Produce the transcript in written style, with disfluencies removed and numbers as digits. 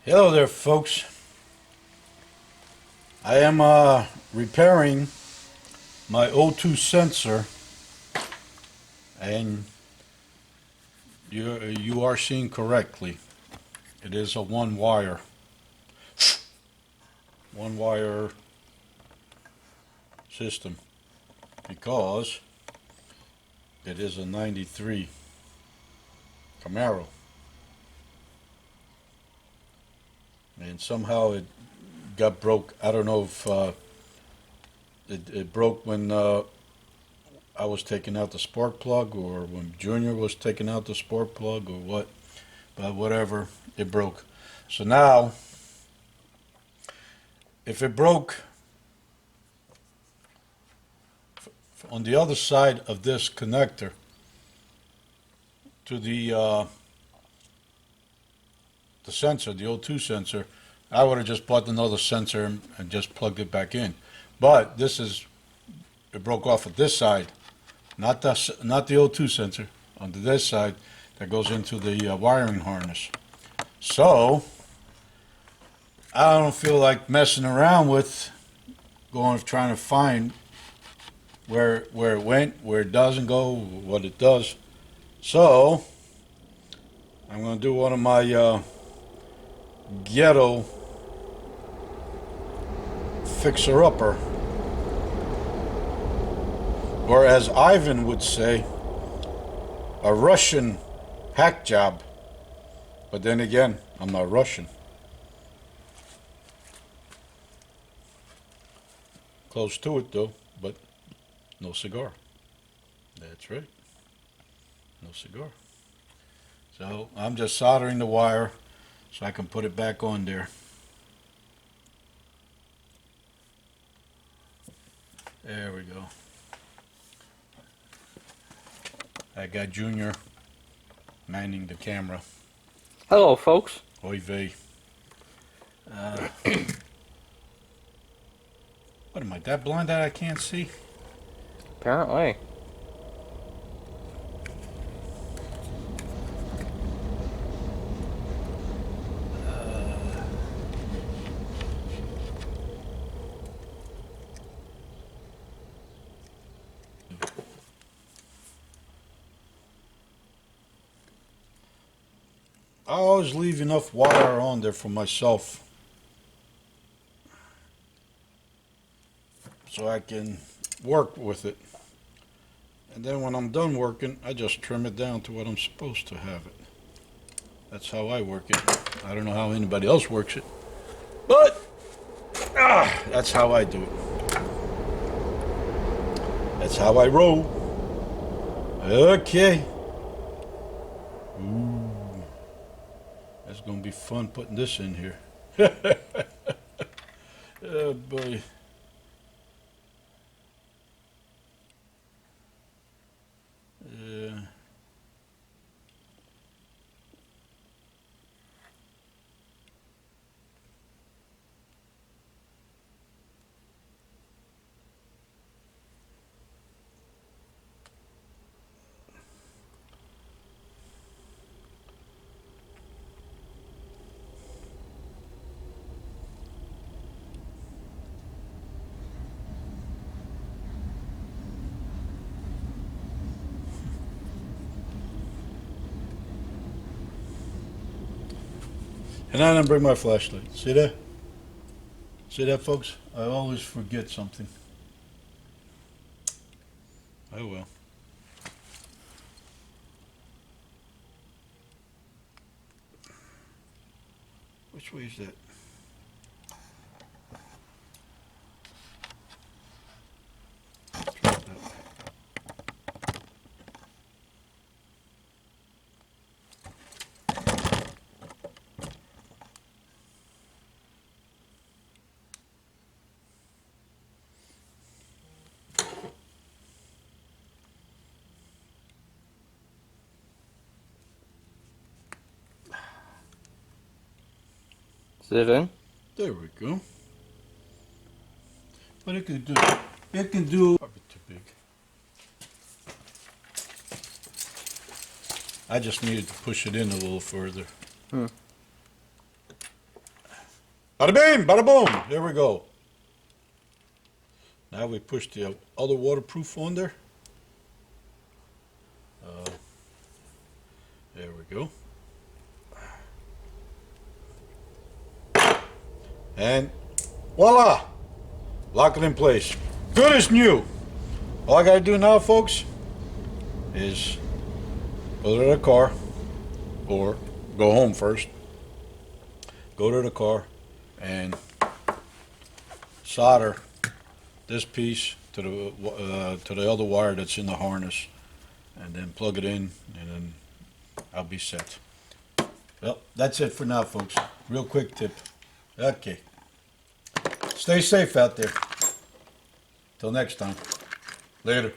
Hello there, folks. I am repairing my O2 sensor, and you are seeing correctly. It is a one wire system because it is a '93 Camaro, and somehow it got broke. I don't know if it broke when I was taking out the spark plug, or when Junior was taking out the spark plug, or what. But whatever, it broke. So now, if it broke on the other side of this connector to the sensor, the O2 sensor, I would have just bought another sensor and just plugged it back in. But it broke off at this side, not the O2 sensor, on this side that goes into the wiring harness. So I don't feel like messing around with trying to find where it went, where it doesn't go, what it does. So I'm going to do one of my ghetto fixer-upper, or as Ivan would say, a Russian hack job. But then again, I'm not Russian. Close to it though, but no cigar. That's right, no cigar. So I'm just soldering the wire so I can put it back on there. There we go. I got Junior manning the camera. Hello, folks. Oy vey. What am I, that blind that I can't see? Apparently. I always leave enough wire on there for myself so I can work with it. And then when I'm done working, I just trim it down to what I'm supposed to have it. That's how I work it. I don't know how anybody else works it, but that's how I do it. That's how I roll. Okay. Ooh. That's gonna be fun putting this in here. Oh boy. Yeah. And I didn't bring my flashlight. See that? See that, folks? I always forget something. Oh well. Which way is that? Is it in? There we go. But it can do probably too big. I just needed to push it in a little further. Hmm. Bada bing, bada boom. There we go. Now we push the other waterproof on there. There we go. And voila! Lock it in place. Good as new. All I gotta do now, folks, is go to the car, or go home first. Go to the car and solder this piece to the other wire that's in the harness, and then plug it in, and then I'll be set. Well, that's it for now, folks. Real quick tip. Okay. Stay safe out there. Till next time. Later.